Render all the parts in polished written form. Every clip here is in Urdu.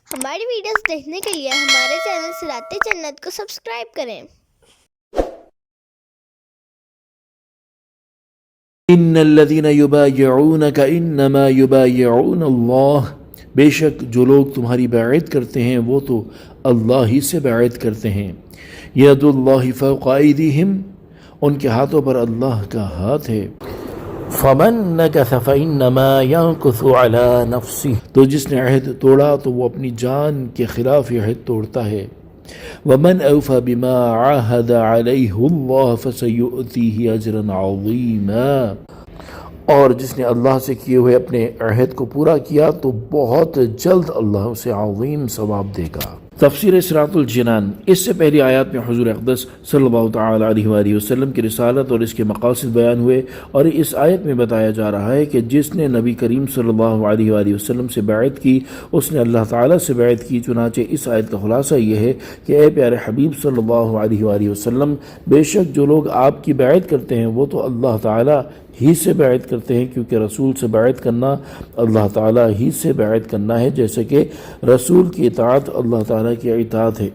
ہماری ویڈیوز دیکھنے کے لیے ہمارے چینل صراط جنت کو سبسکرائب کریں۔ ان الذين يبايعونك انما يبايعون اللہ، بے شک جو لوگ تمہاری بیعت کرتے ہیں وہ تو اللہ ہی سے بیعت کرتے ہیں۔ ید اللہ فوق ایدیہم، ان کے ہاتھوں پر اللہ کا ہاتھ ہے۔ فمن نکث فانما ينکث على نفسه، تو جس نے عہد توڑا تو وہ اپنی جان کے خلاف یہ عہد توڑتا ہے۔ ومن اوفى بما عاهد عليه الله فسيؤتيه اجرا عظيما، اور جس نے اللہ سے کیے ہوئے اپنے عہد کو پورا کیا تو بہت جلد اللہ اسے عظیم ثواب دے گا۔ تفسیر صراط الجنان، اس سے پہلی آیات میں حضور اقدس صلی اللہ تعالی علیہ وآلہ وسلم کی رسالت اور اس کے مقاصد بیان ہوئے، اور اس آیت میں بتایا جا رہا ہے کہ جس نے نبی کریم صلی اللہ علیہ وآلہ وسلم سے بیعت کی اس نے اللہ تعالیٰ سے بیعت کی۔ چنانچہ اس آیت کا خلاصہ یہ ہے کہ اے پیارے حبیب صلی اللہ علیہ وآلہ وسلم، بے شک جو لوگ آپ کی بیعت کرتے ہیں وہ تو اللہ تعالیٰ ہی سے بیعت کرتے ہیں، کیونکہ رسول سے بیعت کرنا اللہ تعالیٰ ہی سے بیعت کرنا ہے، جیسے کہ رسول کی اطاعت اللہ تعالیٰ کی اطاعت ہے۔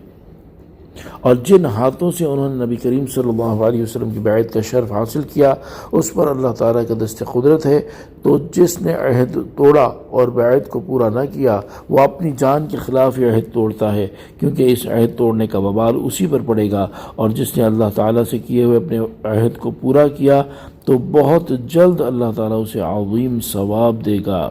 اور جن ہاتھوں سے انہوں نے نبی کریم صلی اللہ علیہ وسلم کی بیعت کا شرف حاصل کیا اس پر اللہ تعالیٰ کا دست قدرت ہے۔ تو جس نے عہد توڑا اور بیعت کو پورا نہ کیا وہ اپنی جان کے خلاف یہ عہد توڑتا ہے، کیونکہ اس عہد توڑنے کا وبال اسی پر پڑے گا۔ اور جس نے اللہ تعالیٰ سے کیے ہوئے اپنے عہد کو پورا کیا تو بہت جلد اللہ تعالیٰ اسے عظیم ثواب دے گا۔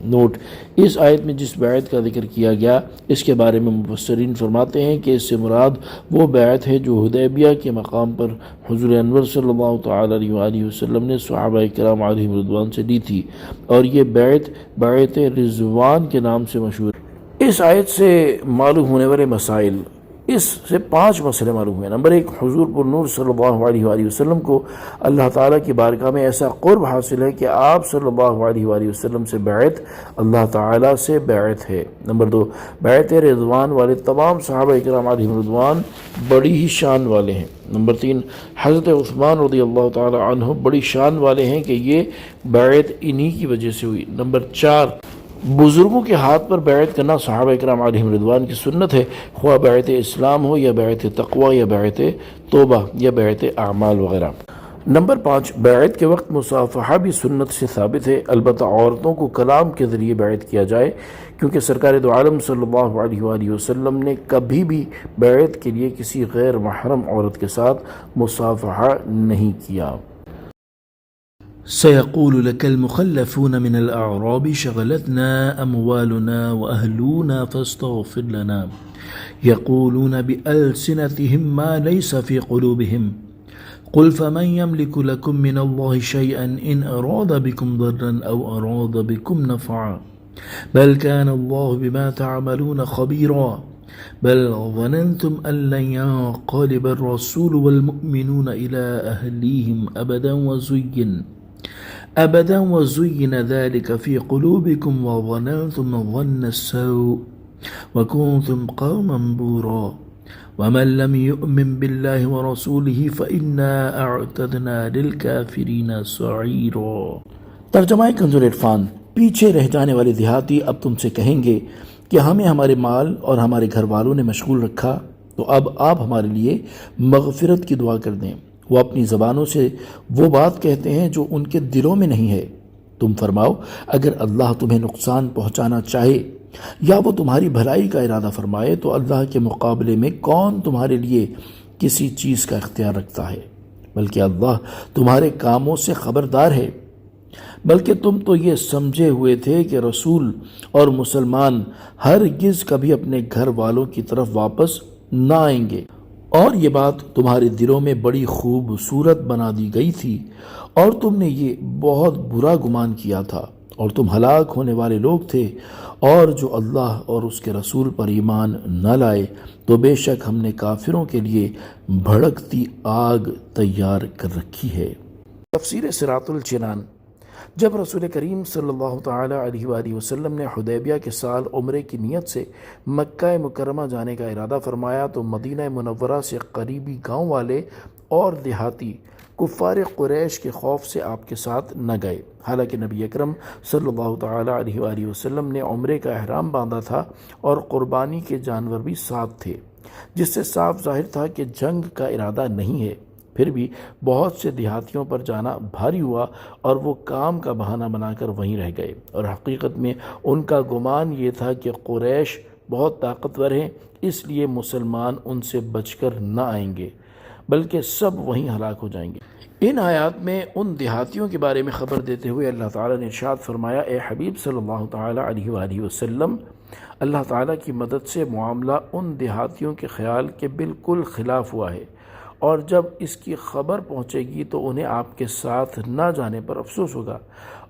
نوٹ: اس آیت میں جس بیعت کا ذکر کیا گیا اس کے بارے میں مفسرین فرماتے ہیں کہ اس سے مراد وہ بیعت ہے جو حدیبیہ کے مقام پر حضور انور صلی اللہ تعالی علیہ وآلہ وسلم نے صحابہ کرام علیہم رضوان سے لی تھی، اور یہ بیعت رضوان کے نام سے مشہور ہے۔ اس آیت سے معلوم ہونے والے مسائل، اس سے 5 مسئلے معلوم ہوئے۔ نمبر 1، حضور پر نور صلی اللہ علیہ وآلہ وسلم کو اللہ تعالیٰ کی بارگاہ میں ایسا قرب حاصل ہے کہ آپ صلی اللہ علیہ وآلہ وسلم سے بیعت اللہ تعالیٰ سے بیعت ہے۔ نمبر 2، بیعت رضوان والے تمام صحابہ کرام علیہم رضوان بڑی ہی شان والے ہیں۔ نمبر 3، حضرت عثمان رضی اللہ تعالیٰ عنہ بڑی شان والے ہیں کہ یہ بیعت انہی کی وجہ سے ہوئی۔ نمبر 4، بزرگوں کے ہاتھ پر بیعت کرنا صحابہ کرام علیہم رضوان کی سنت ہے، خواہ بیعت اسلام ہو یا بیعت تقوی یا بیعت توبہ یا بیعت اعمال وغیرہ۔ نمبر 5، بیعت کے وقت مصافحہ بھی سنت سے ثابت ہے، البتہ عورتوں کو کلام کے ذریعے بیعت کیا جائے، کیونکہ سرکار دو عالم صلی اللہ علیہ وآلہ وسلم نے کبھی بھی بیعت کے لیے کسی غیر محرم عورت کے ساتھ مصافحہ نہیں کیا۔ سيقول لك المخلفون من الأعراب شغلتنا أموالنا وأهلنا فاستغفر لنا يقولون بألسنتهم ما ليس في قلوبهم قل فمن يملك لكم من الله شيئا إن أراد بكم ضرا أو أراد بكم نفعا بل كان الله بما تعملون خبيرا بل ظننتم أن لن ينقلب الرسول والمؤمنون إلى أهليهم أبدا وزين ذلك في قلوبكم وظننتم ظن السوء وكنتم قوما بورا ومن لم يؤمن بالله ورسوله فإنا أعتدنا للكافرين سعيرا۔ ترجمہ کنز العرفان۔ پیچھے رہ جانے والے دیہاتی اب تم سے کہیں گے کہ ہمیں ہمارے مال اور ہمارے گھر والوں نے مشغول رکھا، تو اب آپ ہمارے لیے مغفرت کی دعا کر دیں۔ وہ اپنی زبانوں سے وہ بات کہتے ہیں جو ان کے دلوں میں نہیں ہے۔ تم فرماؤ، اگر اللہ تمہیں نقصان پہنچانا چاہے یا وہ تمہاری بھلائی کا ارادہ فرمائے تو اللہ کے مقابلے میں کون تمہارے لیے کسی چیز کا اختیار رکھتا ہے، بلکہ اللہ تمہارے کاموں سے خبردار ہے۔ بلکہ تم تو یہ سمجھے ہوئے تھے کہ رسول اور مسلمان ہرگز کبھی اپنے گھر والوں کی طرف واپس نہ آئیں گے، اور یہ بات تمہارے دلوں میں بڑی خوبصورت بنا دی گئی تھی، اور تم نے یہ بہت برا گمان کیا تھا، اور تم ہلاک ہونے والے لوگ تھے۔ اور جو اللہ اور اس کے رسول پر ایمان نہ لائے تو بے شک ہم نے کافروں کے لیے بھڑکتی آگ تیار کر رکھی ہے۔ تفسیر صراط الجنان۔ جب رسول کریم صلی اللہ تعالی علیہ وآلہ وسلم نے حدیبیہ کے سال عمرے کی نیت سے مکہ مکرمہ جانے کا ارادہ فرمایا تو مدینہ منورہ سے قریبی گاؤں والے اور دیہاتی کفار قریش کے خوف سے آپ کے ساتھ نہ گئے، حالانکہ نبی اکرم صلی اللہ تعالیٰ علیہ وآلہ وسلم نے عمرے کا احرام باندھا تھا اور قربانی کے جانور بھی ساتھ تھے، جس سے صاف ظاہر تھا کہ جنگ کا ارادہ نہیں ہے۔ پھر بھی بہت سے دیہاتیوں پر جانا بھاری ہوا اور وہ کام کا بہانہ بنا کر وہیں رہ گئے، اور حقیقت میں ان کا گمان یہ تھا کہ قریش بہت طاقتور ہیں، اس لیے مسلمان ان سے بچ کر نہ آئیں گے بلکہ سب وہیں ہلاک ہو جائیں گے۔ ان آیات میں ان دیہاتیوں کے بارے میں خبر دیتے ہوئے اللہ تعالیٰ نے ارشاد فرمایا، اے حبیب صلی اللہ تعالیٰ علیہ وآلہ وسلم، اللہ تعالیٰ کی مدد سے معاملہ ان دیہاتیوں کے خیال کے بالکل خلاف ہوا ہے، اور جب اس کی خبر پہنچے گی تو انہیں آپ کے ساتھ نہ جانے پر افسوس ہوگا،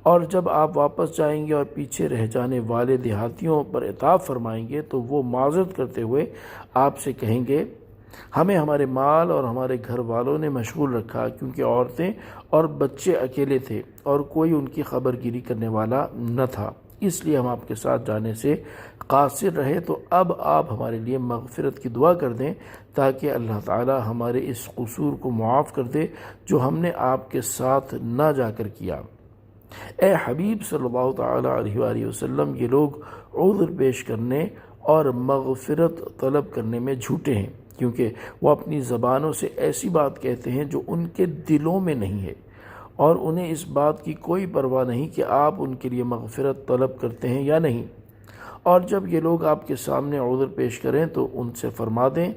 اور جب آپ واپس جائیں گے اور پیچھے رہ جانے والے دیہاتیوں پر عتاب فرمائیں گے تو وہ معذرت کرتے ہوئے آپ سے کہیں گے، ہمیں ہمارے مال اور ہمارے گھر والوں نے مشغول رکھا، کیونکہ عورتیں اور بچے اکیلے تھے اور کوئی ان کی خبر گیری کرنے والا نہ تھا، اس لیے ہم آپ کے ساتھ جانے سے قاصر رہے، تو اب آپ ہمارے لیے مغفرت کی دعا کر دیں تاکہ اللہ تعالی ہمارے اس قصور کو معاف کر دے جو ہم نے آپ کے ساتھ نہ جا کر کیا۔ اے حبیب صلی اللہ تعالیٰ علیہ وآلہ وسلم، یہ لوگ عذر پیش کرنے اور مغفرت طلب کرنے میں جھوٹے ہیں، کیونکہ وہ اپنی زبانوں سے ایسی بات کہتے ہیں جو ان کے دلوں میں نہیں ہے، اور انہیں اس بات کی کوئی پرواہ نہیں کہ آپ ان کے لیے مغفرت طلب کرتے ہیں یا نہیں۔ اور جب یہ لوگ آپ کے سامنے عذر پیش کریں تو ان سے فرما دیں،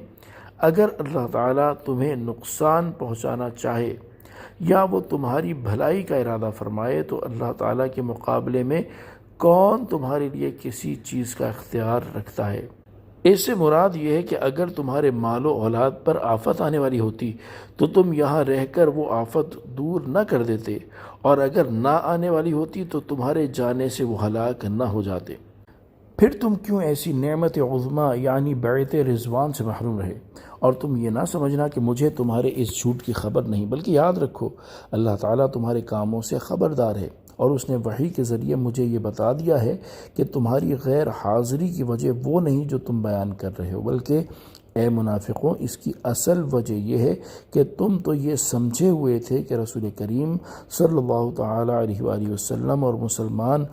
اگر اللہ تعالیٰ تمہیں نقصان پہنچانا چاہے یا وہ تمہاری بھلائی کا ارادہ فرمائے تو اللہ تعالیٰ کے مقابلے میں کون تمہارے لیے کسی چیز کا اختیار رکھتا ہے۔ اس سے مراد یہ ہے کہ اگر تمہارے مال و اولاد پر آفت آنے والی ہوتی تو تم یہاں رہ کر وہ آفت دور نہ کر دیتے، اور اگر نہ آنے والی ہوتی تو تمہارے جانے سے وہ ہلاک نہ ہو جاتے۔ پھر تم کیوں ایسی نعمت عظمیٰ یعنی بیعت رضوان سے محروم رہے؟ اور تم یہ نہ سمجھنا کہ مجھے تمہارے اس جھوٹ کی خبر نہیں، بلکہ یاد رکھو اللہ تعالیٰ تمہارے کاموں سے خبردار ہے، اور اس نے وحی کے ذریعے مجھے یہ بتا دیا ہے کہ تمہاری غیر حاضری کی وجہ وہ نہیں جو تم بیان کر رہے ہو، بلکہ اے منافقوں، اس کی اصل وجہ یہ ہے کہ تم تو یہ سمجھے ہوئے تھے کہ رسول کریم صلی اللہ تعالیٰ علیہ وآلہ وسلم اور مسلمان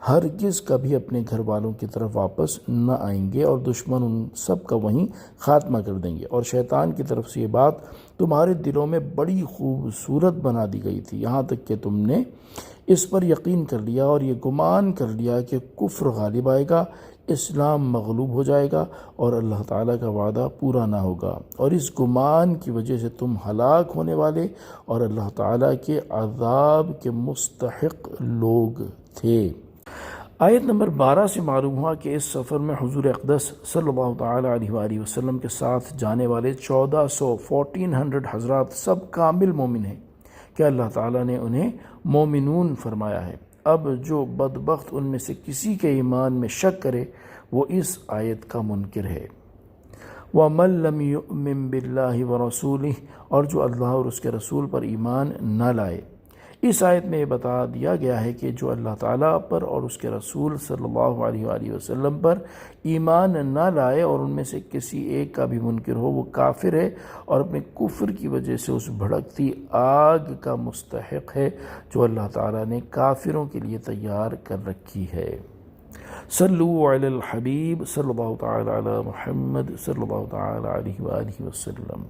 ہرگز کبھی اپنے گھر والوں کی طرف واپس نہ آئیں گے، اور دشمن ان سب کا وہیں خاتمہ کر دیں گے، اور شیطان کی طرف سے یہ بات تمہارے دلوں میں بڑی خوبصورت بنا دی گئی تھی، یہاں تک کہ تم نے اس پر یقین کر لیا اور یہ گمان کر لیا کہ کفر غالب آئے گا، اسلام مغلوب ہو جائے گا اور اللہ تعالیٰ کا وعدہ پورا نہ ہوگا، اور اس گمان کی وجہ سے تم ہلاک ہونے والے اور اللہ تعالیٰ کے عذاب کے مستحق لوگ تھے۔ آیت نمبر 12 سے معلوم ہوا کہ اس سفر میں حضور اقدس صلی اللہ تعالیٰ علیہ وآلہ وسلم کے ساتھ جانے والے 1400 حضرات سب کامل مومن ہیں کہ اللہ تعالیٰ نے انہیں مومنون فرمایا ہے۔ اب جو بدبخت ان میں سے کسی کے ایمان میں شک کرے وہ اس آیت کا منکر ہے۔ وَمَن لَّمْ يُؤْمِن بِاللَّهِ وَرَسُولِهِ، اور جو اللہ اور اس کے رسول پر ایمان نہ لائے۔ اس آیت میں یہ بتا دیا گیا ہے کہ جو اللہ تعالیٰ پر اور اس کے رسول صلی اللہ علیہ وآلہ وسلم پر ایمان نہ لائے اور ان میں سے کسی ایک کا بھی منکر ہو، وہ کافر ہے اور اپنے کفر کی وجہ سے اس بھڑکتی آگ کا مستحق ہے جو اللہ تعالیٰ نے کافروں کے لیے تیار کر رکھی ہے۔ صلو علی الحبیب صلی اللہ تعالیٰ علی محمد صلی اللہ تعالیٰ علیہ وآلہ وسلم۔